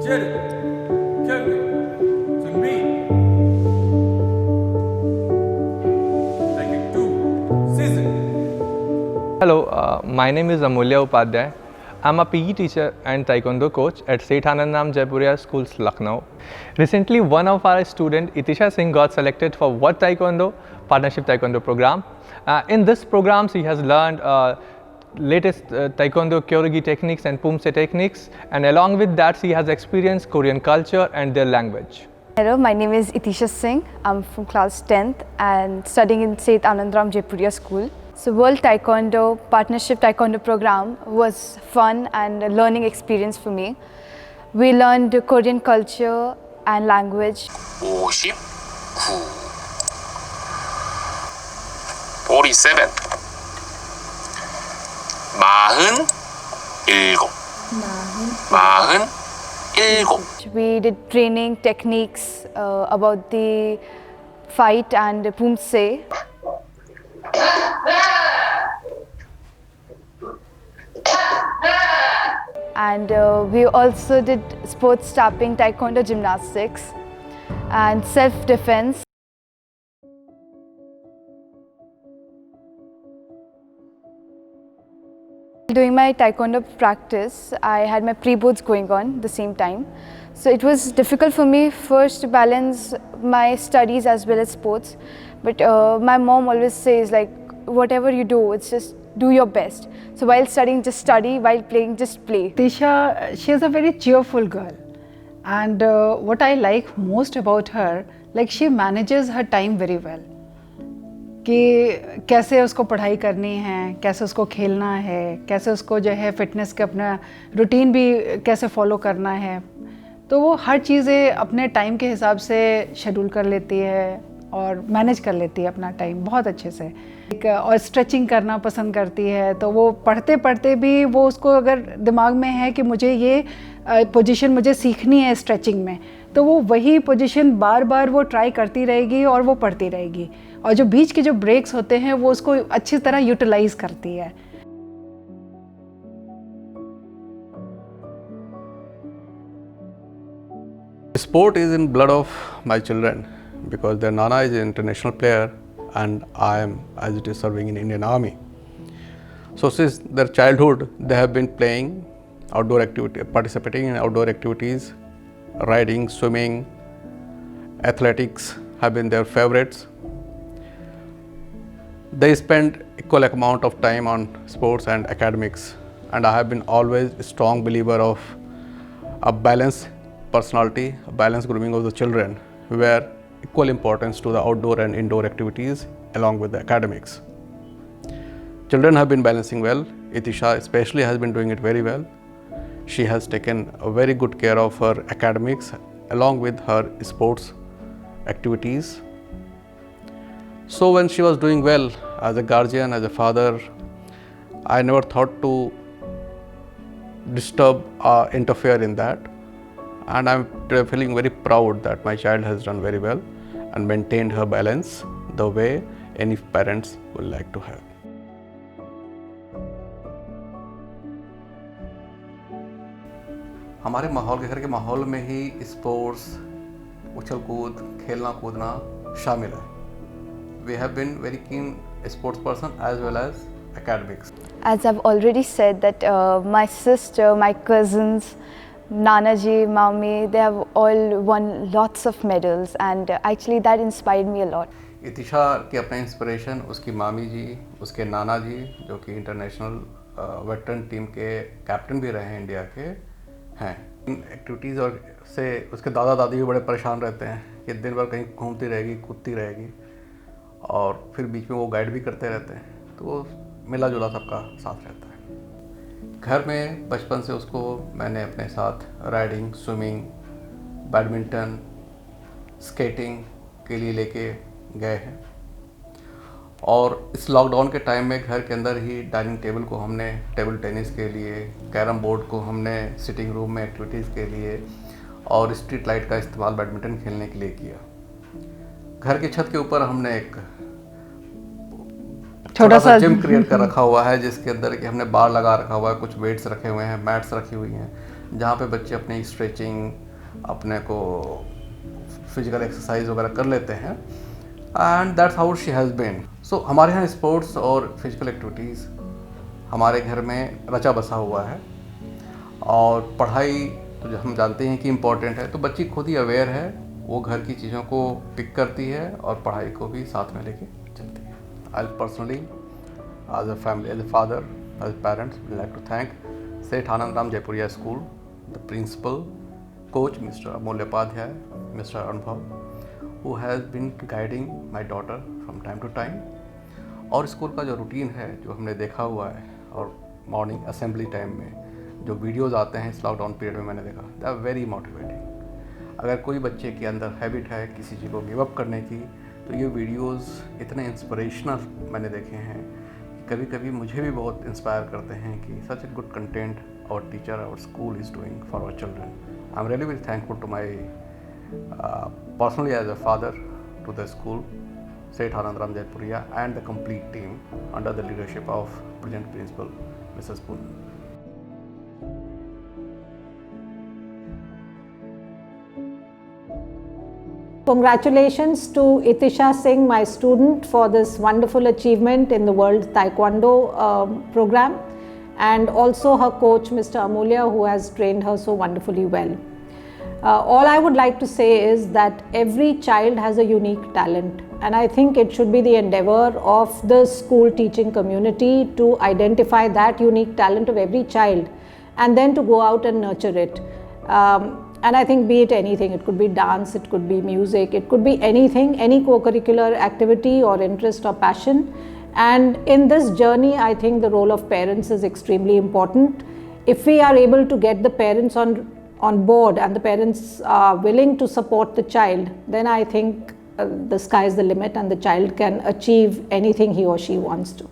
Jared, Kevin, to me. Taking 2, season. Hello, my name is Amulya Upadhyay. I'm a PE teacher and Taekwondo coach at Seth Anandram Jaipuria Schools, Lucknow. Recently, one of our students, Itisha Singh, got selected for What Taekwondo Partnership Taekwondo program. In this program, she has learned latest Taekwondo Kyoryugi techniques and Pumse techniques, and along with that, she has experienced Korean culture and their language. Hello, my name is Itisha Singh. I'm from class 10th and studying in Seth Anandram Jaipuria School. So World Taekwondo Partnership Taekwondo program was fun and a learning experience for me. We learned Korean culture and language. 59 47 47 We did training techniques about the fight and Pumse. And we also did sports tapping, taekwondo gymnastics and self-defense. Doing my taekwondo practice, I had my pre-boards going on the same time. So it was difficult for me first to balance my studies as well as sports. But my mom always says, like, whatever you do, it's just do your best. So while studying, just study. While playing, just play. Tisha, she is a very cheerful girl. And what I like most about her, like she manages her time very well. कि कैसे उसको पढ़ाई करनी है, कैसे उसको खेलना है, कैसे उसको जो है फिटनेस का अपना रूटीन भी कैसे फॉलो करना है, तो वो हर चीज़ें अपने टाइम के हिसाब से शेड्यूल कर लेती है और मैनेज कर लेती है अपना टाइम बहुत अच्छे से। और स्ट्रेचिंग करना पसंद करती है, तो वो पढ़ते पढ़ते भी वो उसको अगर दिमाग में है कि मुझे ये पोजीशन मुझे सीखनी है स्ट्रेचिंग में, तो वो वही पोजीशन बार बार वो ट्राई करती रहेगी और वो पढ़ती रहेगी। और जो बीच के जो ब्रेक्स होते हैं वो उसको अच्छी तरह यूटिलाइज करती है। Sport is in blood of my children because their Nana is an international player and I am, as it is, serving in Indian Army. So since their childhood, they have been playing outdoor activity, participating in outdoor activities, riding, swimming, athletics have been their favorites. They spend equal amount of time on sports and academics, and I have been always a strong believer of a balanced personality, a balanced grooming of the children, where equal importance to the outdoor and indoor activities along with the academics. Children have been balancing well. Itisha especially has been doing it very well. She has taken a very good care of her academics along with her sports activities. So when she was doing well as a guardian, as a father, I never thought to disturb or interfere in that. And I'm feeling very proud that my child has done very well and maintained her balance the way any parents would like to have. हमारे माहौल के घर के माहौल में ही sports, उछल कूद, खेलना कूदना शामिल है. We have been very keen sports person as well as academics. As I've already said that my sister, my cousins, Nanaji, Mami, they have all won lots of medals and actually that inspired me a lot. इतिशा की अपना inspiration उसकी मामी जी, उसके नाना जी जो कि international veteran team के captain भी रहे हैं इंडिया के हैं. इन एक्टिविटीज़ और से उसके दादा दादी भी बड़े परेशान रहते हैं कि दिन भर कहीं घूमती रहेगी, कूदती रहेगी और फिर बीच में वो गाइड भी करते रहते हैं, तो वो मिला जुला सबका साथ रहता है. घर में बचपन से उसको मैंने अपने साथ राइडिंग, स्विमिंग, बैडमिंटन, स्केटिंग के लिए लेके गए हैं. और इस लॉकडाउन के टाइम में घर के अंदर ही डाइनिंग टेबल को हमने टेबल टेनिस के लिए, कैरम बोर्ड को हमने सिटिंग रूम में एक्टिविटीज़ के लिए और स्ट्रीट लाइट का इस्तेमाल बैडमिंटन खेलने के लिए किया. घर की छत के ऊपर हमने एक छोटा सा जिम क्रिएट कर रखा हुआ है जिसके अंदर कि हमने बार लगा रखा हुआ है, कुछ वेट्स रखे हुए हैं, मैट्स रखी हुई हैं, जहाँ पे बच्चे अपनी स्ट्रेचिंग, अपने को फिजिकल एक्सरसाइज वगैरह कर लेते हैं, and that's how she has been. So हमारे यहाँ स्पोर्ट्स और फिजिकल एक्टिविटीज़ हमारे घर में रचा बसा हुआ है, और पढ़ाई तो जो हम जानते हैं कि इम्पॉर्टेंट है, तो बच्ची खुद ही अवेयर है, वो घर की चीज़ों को पिक करती है और पढ़ाई को भी साथ में लेके चलती है। I personally as a family, as a father, as parents would like to thank Seth Anandram Jaipuria School, the principal, coach Mr. Amolya Upadhyay, Mr. Anubhav, who has been guiding my daughter from time to time। और school का जो routine है, जो हमने देखा हुआ है, और मॉर्निंग असेंबली टाइम में जो वीडियोस आते हैं इस लॉकडाउन पीरियड में मैंने देखा, दे आर वेरी मोटिवेटिंग। अगर कोई बच्चे के अंदर हैबिट है किसी चीज़ को गिव अप करने की, तो ये वीडियोस इतने इंस्पिरेशनल मैंने देखे हैं, कभी कभी मुझे भी बहुत इंस्पायर करते हैं कि such a good content our teacher, our school is doing for our children. I am really very thankful to my personally as a father to the school Seth Anandram Jaipuria and the complete team under the leadership of present principal Mrs. Poonam. Congratulations to Itisha Singh, my student, for this wonderful achievement in the World Taekwondo program, and also her coach Mr. Amolya, who has trained her so wonderfully well. All I would like to say is that every child has a unique talent, and I think it should be the endeavor of the school teaching community to identify that unique talent of every child and then to go out and nurture it. And I think be it anything, it could be dance, it could be music, it could be anything, any co-curricular activity or interest or passion. And in this journey, I think the role of parents is extremely important. If we are able to get the parents on board and the parents are willing to support the child, then I think the sky is the limit and the child can achieve anything he or she wants to.